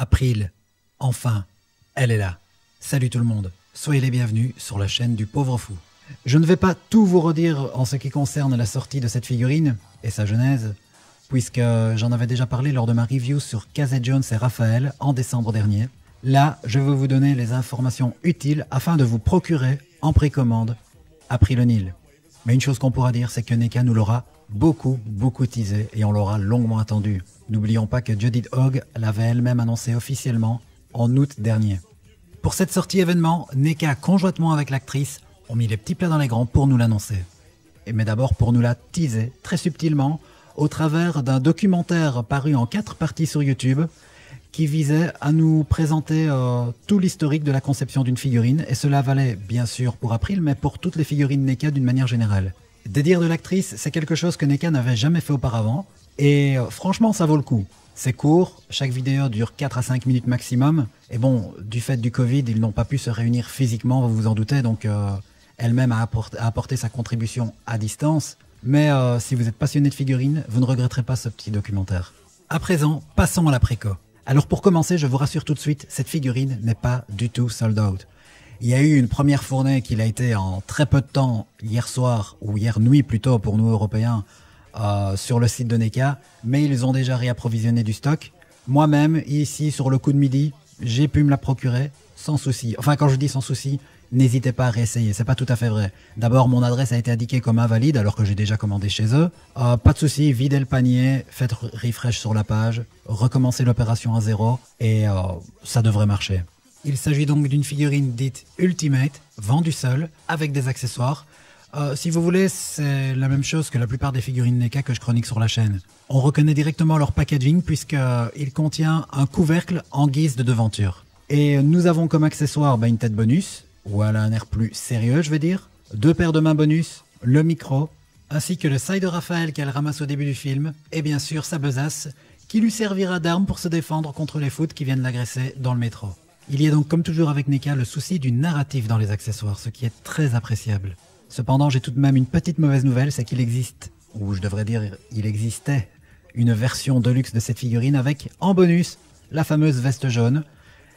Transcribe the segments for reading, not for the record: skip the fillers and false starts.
April, enfin, elle est là. Salut tout le monde, soyez les bienvenus sur la chaîne du Pauvre Fou. Je ne vais pas tout vous redire en ce qui concerne la sortie de cette figurine et sa genèse, puisque j'en avais déjà parlé lors de ma review sur Casey Jones et Raphaël en décembre dernier. Là, je vais vous donner les informations utiles afin de vous procurer en précommande April O'Neil. Mais une chose qu'on pourra dire, c'est que NECA nous l'aura beaucoup teasé et on l'aura longuement attendu. N'oublions pas que Judith Hogg l'avait elle-même annoncé officiellement en août dernier. Pour cette sortie événement, NECA conjointement avec l'actrice ont mis les petits plats dans les grands pour nous l'annoncer. Mais d'abord pour nous la teaser très subtilement au travers d'un documentaire paru en 4 parties sur YouTube qui visait à nous présenter tout l'historique de la conception d'une figurine, et cela valait bien sûr pour April, mais pour toutes les figurines NECA d'une manière générale. Des dires de l'actrice, c'est quelque chose que NECA n'avait jamais fait auparavant, et franchement ça vaut le coup. C'est court, chaque vidéo dure 4 à 5 minutes maximum, et bon, du fait du Covid, ils n'ont pas pu se réunir physiquement, vous vous en doutez, donc elle-même a apporté sa contribution à distance, mais si vous êtes passionné de figurines, vous ne regretterez pas ce petit documentaire. À présent, passons à la préco. Alors pour commencer, je vous rassure tout de suite, cette figurine n'est pas du tout sold out. Il y a eu une première fournée qui l'a été en très peu de temps, hier soir, ou hier nuit plutôt pour nous Européens, sur le site de NECA, mais ils ont déjà réapprovisionné du stock. Moi-même, ici sur le coup de midi, j'ai pu me la procurer sans souci. Enfin, quand je dis sans souci, n'hésitez pas à réessayer, c'est pas tout à fait vrai. D'abord, mon adresse a été indiquée comme invalide alors que j'ai déjà commandé chez eux. Pas de souci, videz le panier, faites refresh sur la page, recommencez l'opération à zéro et ça devrait marcher. Il s'agit donc d'une figurine dite Ultimate, vendue seule, avec des accessoires. Si vous voulez, c'est la même chose que la plupart des figurines NECA que je chronique sur la chaîne. On reconnaît directement leur packaging puisqu'il contient un couvercle en guise de devanture. Et nous avons comme accessoire une tête bonus, ou elle a un air plus sérieux je vais dire, 2 paires de mains bonus, le micro, ainsi que le sac de Raphaël qu'elle ramasse au début du film, et bien sûr sa besace, qui lui servira d'arme pour se défendre contre les foot qui viennent l'agresser dans le métro. Il y a donc comme toujours avec NECA le souci du narratif dans les accessoires, ce qui est très appréciable. Cependant j'ai tout de même une petite mauvaise nouvelle, c'est qu'il existe, ou je devrais dire il existait, une version deluxe de cette figurine avec, en bonus, la fameuse veste jaune.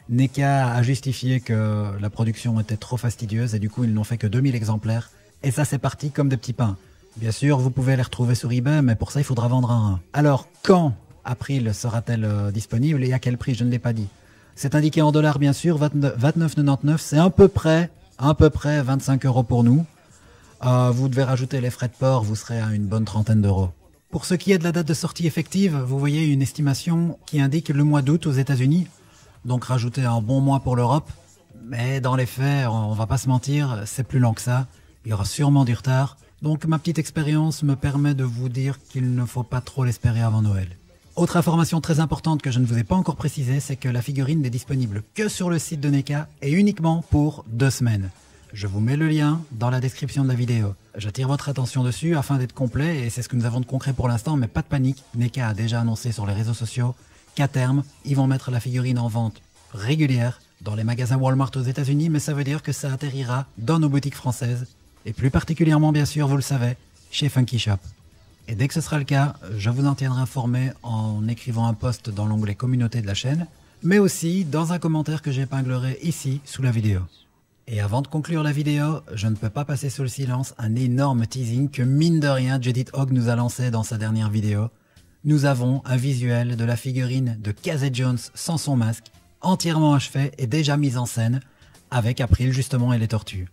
NECA a justifié que la production était trop fastidieuse et du coup ils n'ont fait que 2000 exemplaires. Et ça c'est parti comme des petits pains. Bien sûr vous pouvez les retrouver sur eBay, mais pour ça il faudra vendre un. Alors quand April sera-t-elle disponible et à quel prix, je ne l'ai pas dit. C'est indiqué en dollars bien sûr, 29,99, c'est à peu près 25 € pour nous. Vous devez rajouter les frais de port, vous serez à une bonne trentaine d'euros. Pour ce qui est de la date de sortie effective, vous voyez une estimation qui indique le mois d'août aux États-Unis. Donc rajouter un bon mois pour l'Europe, mais dans les faits, on va pas se mentir, c'est plus lent que ça, il y aura sûrement du retard, donc ma petite expérience me permet de vous dire qu'il ne faut pas trop l'espérer avant Noël. Autre information très importante que je ne vous ai pas encore précisée, c'est que la figurine n'est disponible que sur le site de NECA et uniquement pour 2 semaines. Je vous mets le lien dans la description de la vidéo. J'attire votre attention dessus afin d'être complet et c'est ce que nous avons de concret pour l'instant, mais pas de panique, NECA a déjà annoncé sur les réseaux sociaux qu'à terme, ils vont mettre la figurine en vente régulière dans les magasins Walmart aux États-Unis, mais ça veut dire que ça atterrira dans nos boutiques françaises, et plus particulièrement, bien sûr, vous le savez, chez Funky Shop. Et dès que ce sera le cas, je vous en tiendrai informé en écrivant un post dans l'onglet communauté de la chaîne, mais aussi dans un commentaire que j'épinglerai ici sous la vidéo. Et avant de conclure la vidéo, je ne peux pas passer sous le silence un énorme teasing que mine de rien Judith Hogg nous a lancé dans sa dernière vidéo. Nous avons un visuel de la figurine de Casey Jones sans son masque, entièrement achevé et déjà mise en scène, avec April justement et les tortues.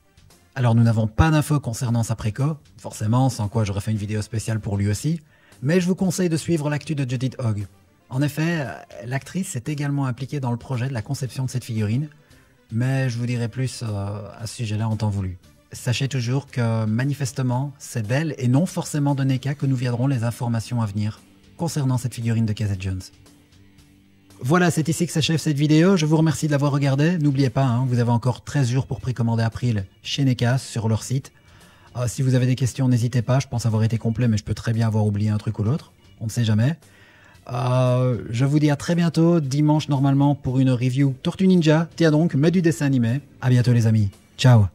Alors nous n'avons pas d'infos concernant sa préco, forcément, sans quoi j'aurais fait une vidéo spéciale pour lui aussi, mais je vous conseille de suivre l'actu de Judith Hogg. En effet, l'actrice s'est également impliquée dans le projet de la conception de cette figurine, mais je vous dirai plus à ce sujet-là en temps voulu. Sachez toujours que manifestement, c'est d'elle et non forcément de NECA que nous viendront les informations à venir concernant cette figurine de Casey Jones. Voilà, c'est ici que s'achève cette vidéo. Je vous remercie de l'avoir regardée. N'oubliez pas, vous avez encore 13 jours pour précommander April chez NECA sur leur site. Si vous avez des questions, n'hésitez pas. Je pense avoir été complet, mais je peux très bien avoir oublié un truc ou l'autre. On ne sait jamais. Je vous dis à très bientôt, dimanche normalement, pour une review Tortue Ninja. Tiens donc, mais du dessin animé. À bientôt les amis. Ciao.